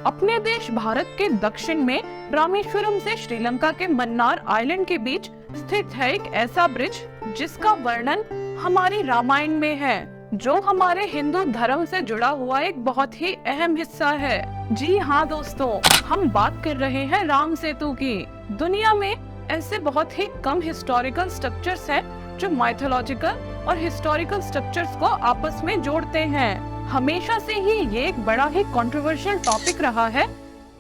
अपने देश भारत के दक्षिण में रामेश्वरम से श्रीलंका के मन्नार आइलैंड के बीच स्थित है एक ऐसा ब्रिज जिसका वर्णन हमारी रामायण में है, जो हमारे हिंदू धर्म से जुड़ा हुआ एक बहुत ही अहम हिस्सा है। जी हाँ दोस्तों, हम बात कर रहे हैं राम सेतु की। दुनिया में ऐसे बहुत ही कम हिस्टोरिकल स्ट्रक्चर्स हैं जो माइथोलॉजिकल और हिस्टोरिकल स्ट्रक्चर्स को आपस में जोड़ते हैं। हमेशा से ही ये एक बड़ा ही कंट्रोवर्शियल टॉपिक रहा है,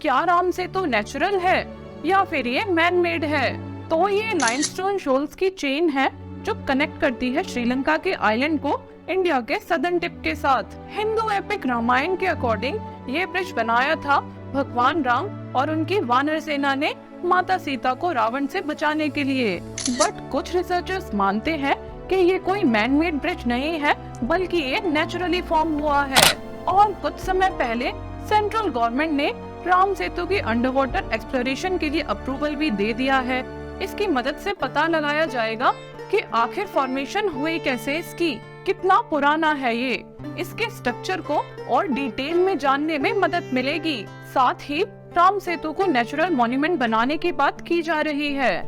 क्या राम सेतु नेचुरल है या फिर ये मैन मेड है। तो ये लाइमस्टोन शोल्स की चेन है जो कनेक्ट करती है श्रीलंका के आइलैंड को इंडिया के सदर्न टिप के साथ। हिंदू एपिक रामायण के अकॉर्डिंग ये ब्रिज बनाया था भगवान राम और उनकी वानर सेना ने माता सीता को रावण से बचाने के लिए। बट कुछ रिसर्चर्स मानते हैं कि ये कोई मैन मेड ब्रिज नहीं है, बल्कि ये नेचुरली फॉर्म हुआ है। और कुछ समय पहले सेंट्रल गवर्नमेंट ने राम सेतु की अंडर वाटर एक्सप्लोरेशन के लिए अप्रूवल भी दे दिया है। इसकी मदद से पता लगाया जाएगा कि आखिर फॉर्मेशन हुई कैसे, इसकी कितना पुराना है ये। इसके स्ट्रक्चर को और डिटेल में जानने में मदद मिलेगी। साथ ही राम सेतु को नेचुरल मॉन्यूमेंट बनाने की बात की जा रही है।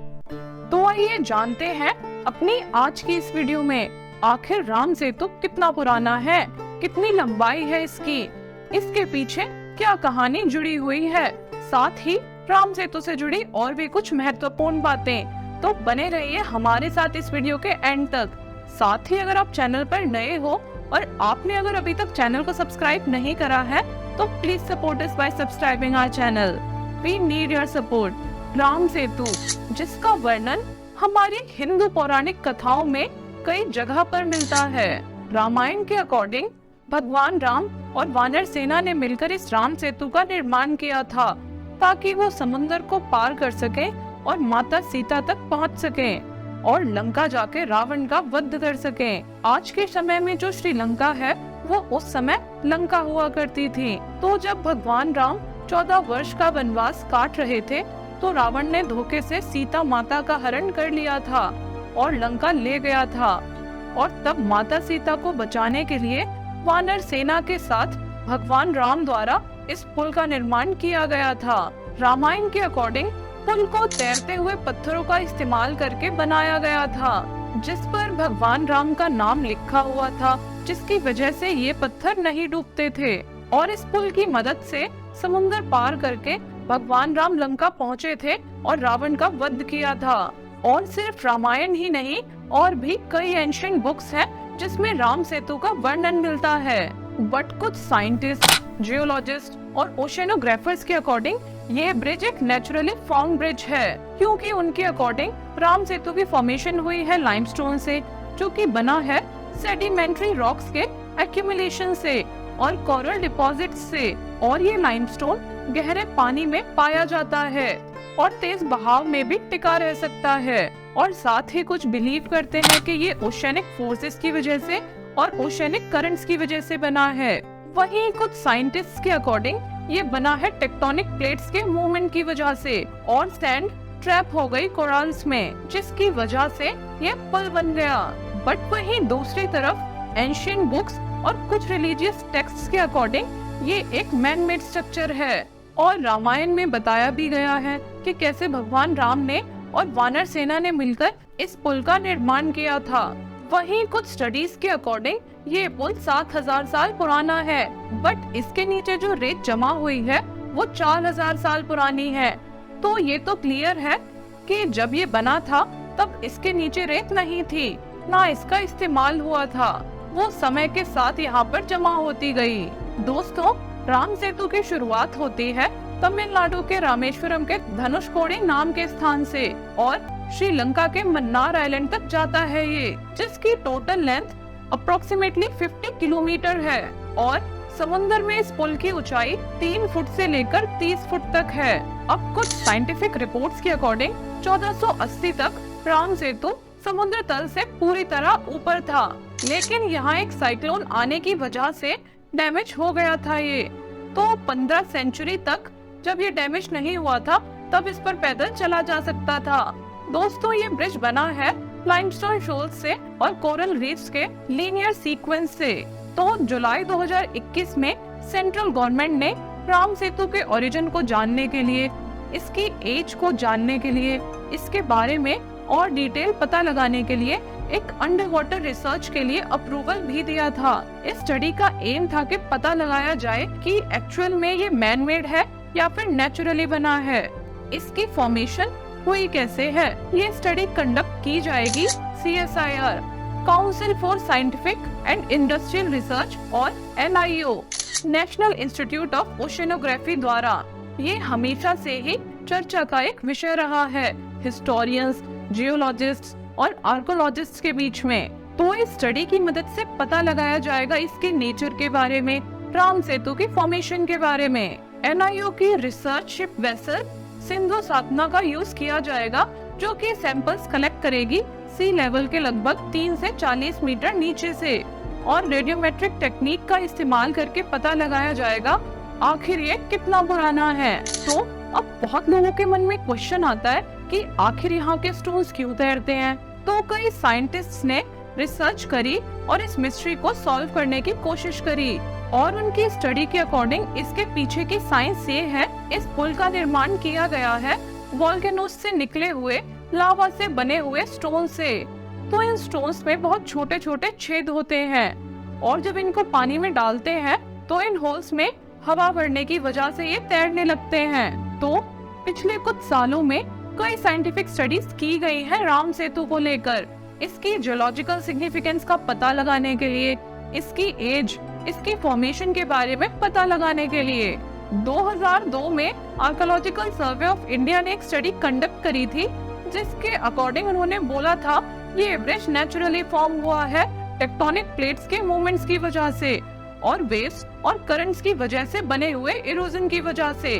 तो आइए जानते हैं अपनी आज की इस वीडियो में, आखिर राम सेतु कितना पुराना है, कितनी लंबाई है इसकी, इसके पीछे क्या कहानी जुड़ी हुई है, साथ ही राम सेतु से जुड़ी और भी कुछ महत्वपूर्ण बातें। तो बने रहिए हमारे साथ इस वीडियो के एंड तक। साथ ही अगर आप चैनल पर नए हो और आपने अगर अभी तक चैनल को सब्सक्राइब नहीं करा है तो please support us by subscribing our channel. We need your support. Ram Setu, जिसका वर्णन हमारी हिंदू पौराणिक कथाओं में कई जगह पर मिलता है। रामायण के अकॉर्डिंग भगवान राम और वानर सेना ने मिलकर इस राम सेतु का निर्माण किया था ताकि वो समुद्र को पार कर सके और माता सीता तक पहुंच सके और लंका जाके रावण का वध कर सके। आज के समय में जो श्रीलंका है वो उस समय लंका हुआ करती थी। तो जब भगवान राम 14 वर्ष का वनवास काट रहे थे तो रावण ने धोखे से सीता माता का हरण कर लिया था और लंका ले गया था। और तब माता सीता को बचाने के लिए वानर सेना के साथ भगवान राम द्वारा इस पुल का निर्माण किया गया था। रामायण के अकॉर्डिंग पुल को तैरते हुए पत्थरों का इस्तेमाल करके बनाया गया था, जिस पर भगवान राम का नाम लिखा हुआ था, जिसकी वजह से ये पत्थर नहीं डूबते थे। और इस पुल की मदद से समुद्र पार करके भगवान राम लंका पहुँचे थे और रावण का वध किया था। और सिर्फ रामायण ही नहीं, और भी कई एंशिएंट बुक्स हैं जिसमें राम सेतु का वर्णन मिलता है। बट कुछ साइंटिस्ट, जियोलॉजिस्ट और ओशेनोग्राफर्स के अकॉर्डिंग ये ब्रिज एक नेचुरली फॉर्म ब्रिज है, क्योंकि उनके अकॉर्डिंग राम सेतु की फॉर्मेशन हुई है लाइमस्टोन से, जो कि बना है सेडिमेंट्री रॉक्स के एक्यूमुलेशन से और कोरल डिपॉजिट्स से। और ये लाइमस्टोन गहरे पानी में पाया जाता है और तेज बहाव में भी टिका रह सकता है। और साथ ही कुछ बिलीव करते हैं कि ये ओशनिक फोर्सेस की वजह से और ओशनिक करंट्स की वजह से बना है। वहीं कुछ साइंटिस्ट्स के अकॉर्डिंग ये बना है टेक्टोनिक प्लेट्स के मूवमेंट की वजह से और सैंड ट्रैप हो गई कोरल्स में, जिसकी वजह से ये पुल बन गया। बट वहीं दूसरी तरफ एंशिएंट बुक्स और कुछ रिलीजियस टेक्स्ट्स के अकॉर्डिंग ये एक मैन मेड स्ट्रक्चर है। और रामायण में बताया भी गया है कि कैसे भगवान राम ने और वानर सेना ने मिलकर इस पुल का निर्माण किया था। वहीं कुछ स्टडीज के अकॉर्डिंग ये पुल 7000 साल पुराना है, बट इसके नीचे जो रेत जमा हुई है वो 4000 साल पुरानी है। तो ये तो क्लियर है कि जब ये बना था तब इसके नीचे रेत नहीं थी, ना इसका इस्तेमाल हुआ था, वो समय के साथ यहाँ पर जमा होती गई। दोस्तों, राम सेतु की शुरुआत होती है तमिलनाडु के रामेश्वरम के धनुषकोडी नाम के स्थान से और श्रीलंका के मन्नार आइलैंड तक जाता है ये, जिसकी टोटल लेंथ अप्रोक्सीमेटली 50 किलोमीटर है। और समुद्र में इस पुल की ऊंचाई 3 फुट से लेकर 30 फुट तक है। अब कुछ साइंटिफिक रिपोर्ट्स के अकॉर्डिंग 1480 तक राम सेतु समुद्र तल से पूरी तरह ऊपर था, लेकिन यहाँ एक साइक्लोन आने की वजह से डैमेज हो गया था ये। तो 15 सेंचुरी तक जब ये डैमेज नहीं हुआ था तब इस पर पैदल चला जा सकता था। दोस्तों, ये ब्रिज बना है लाइमस्टोन शोल्स से और कोरल रीफ्स के लीनियर सीक्वेंस से। तो जुलाई 2021 में सेंट्रल गवर्नमेंट ने राम सेतु के ओरिजिन को जानने के लिए, इसकी एज को जानने के लिए, इसके बारे में और डिटेल पता लगाने के लिए एक अंडर वाटर रिसर्च के लिए अप्रूवल भी दिया था। इस स्टडी का एम था कि पता लगाया जाए कि एक्चुअल में ये मैन मेड है या फिर नेचुरली बना है, इसकी फॉर्मेशन हुई कैसे है। ये स्टडी कंडक्ट की जाएगी CSIR, council for scientific and industrial research और NIO, national institute of oceanography द्वारा। ये हमेशा से ही चर्चा का एक विषय रहा है हिस्टोरियंस, जियोलॉजिस्ट्स और आर्कोलॉजिस्ट्स के बीच में। तो इस स्टडी की मदद से पता लगाया जाएगा इसके नेचर के बारे में, राम सेतु की फॉर्मेशन के बारे में। NIO की रिसर्च शिप वेसल सिंधु साधना का यूज किया जाएगा, जो कि सैंपल्स कलेक्ट करेगी सी लेवल के लगभग 3 से 40 मीटर नीचे से, और रेडियोमेट्रिक टेक्निक का इस्तेमाल करके पता लगाया जाएगा आखिर ये कितना पुराना है। तो अब बहुत लोगों के मन में क्वेश्चन आता है कि आखिर यहाँ के स्टोन्स क्यों तैरते हैं। तो कई साइंटिस्ट्स ने रिसर्च करी और इस मिस्ट्री को सॉल्व करने की कोशिश करी, और उनकी स्टडी के अकॉर्डिंग इसके पीछे की साइंस ये है, इस पुल का निर्माण किया गया है वोल्केनोस से निकले हुए लावा से बने हुए स्टोन से। तो इन स्टोन्स में बहुत छोटे छोटे छेद होते हैं, और जब इनको पानी में डालते हैं तो इन होल्स में हवा भरने की वजह से ये तैरने लगते हैं। तो पिछले कुछ सालों में कई साइंटिफिक स्टडीज की गई हैं राम सेतु को लेकर, इसकी जियोलॉजिकल सिग्निफिकेंस का पता लगाने के लिए, इसकी एज, इसकी फॉर्मेशन के बारे में पता लगाने के लिए। 2002 में आर्कोलॉजिकल सर्वे ऑफ इंडिया ने एक स्टडी कंडक्ट करी थी, जिसके अकॉर्डिंग उन्होंने बोला था ये ब्रिज नेचुरली फॉर्म हुआ है टेक्टोनिक प्लेट्स के मूवमेंट्स की वजह से और वेव्स और करंट्स की वजह से बने हुए इरोजन की वजह से।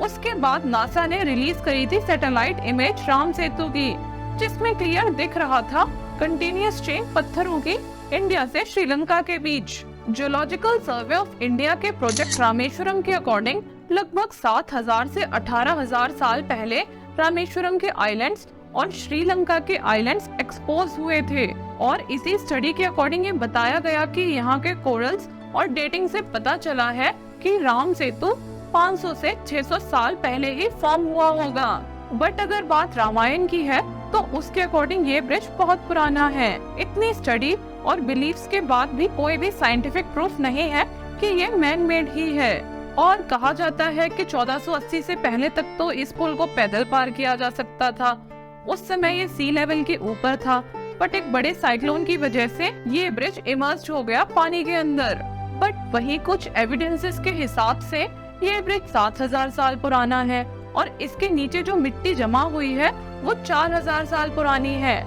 उसके बाद नासा ने रिलीज करी थी सैटेलाइट इमेज राम सेतु की, जिसमें क्लियर दिख रहा था कंटिन्यूअस चेन पत्थरों की इंडिया से श्रीलंका के बीच। जियोलॉजिकल सर्वे ऑफ इंडिया के प्रोजेक्ट रामेश्वरम के अकॉर्डिंग लगभग 7000 से 18000 साल पहले रामेश्वरम के आइलैंड्स और श्रीलंका के आइलैंड्स एक्सपोज हुए थे, और इसी स्टडी के अकॉर्डिंग ये बताया गया कि यहाँ के कोरल्स और डेटिंग से पता चला है कि राम सेतु 500 से 600 साल पहले ही फॉर्म हुआ होगा। बट अगर बात रामायण की है तो उसके अकॉर्डिंग ये ब्रिज बहुत पुराना है। इतनी स्टडी और बिलीफ्स के बाद भी कोई भी साइंटिफिक प्रूफ नहीं है कि ये मैन मेड ही है, और कहा जाता है कि 1480 से पहले तक तो इस पुल को पैदल पार किया जा सकता था। उस समय ये सी लेवल के ऊपर था, बट एक बड़े साइक्लोन की वजह से ये ब्रिज इमर्ज हो गया पानी के अंदर। बट वही कुछ एविडेंसेस के हिसाब से ये ब्रिज 7000 साल पुराना है, और इसके नीचे जो मिट्टी जमा हुई है वो 4000 साल पुरानी है।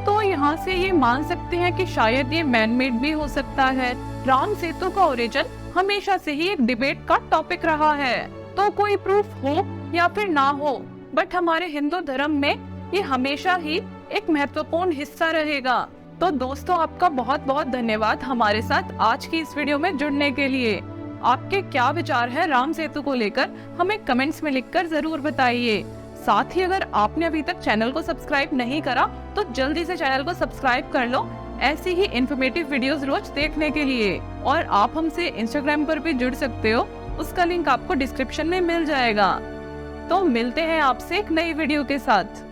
तो यहाँ से ये मान सकते हैं कि शायद ये मैन मेड भी हो सकता है। राम सेतु का ओरिजिन हमेशा से ही एक डिबेट का टॉपिक रहा है, तो कोई प्रूफ हो या फिर ना हो, बट हमारे हिंदू धर्म में ये हमेशा ही एक महत्वपूर्ण हिस्सा रहेगा। तो दोस्तों, आपका बहुत बहुत धन्यवाद हमारे साथ आज की इस वीडियो में जुड़ने के लिए। आपके क्या विचार है राम सेतु को लेकर, हमें कमेंट्स में लिखकर जरूर बताइए। साथ ही अगर आपने अभी तक चैनल को सब्सक्राइब नहीं करा तो जल्दी से चैनल को सब्सक्राइब कर लो, ऐसी ही इन्फॉर्मेटिव वीडियोस रोज देखने के लिए। और आप हमसे इंस्टाग्राम पर भी जुड़ सकते हो, उसका लिंक आपको डिस्क्रिप्शन में मिल जाएगा। तो मिलते हैं आपसे एक नई वीडियो के साथ।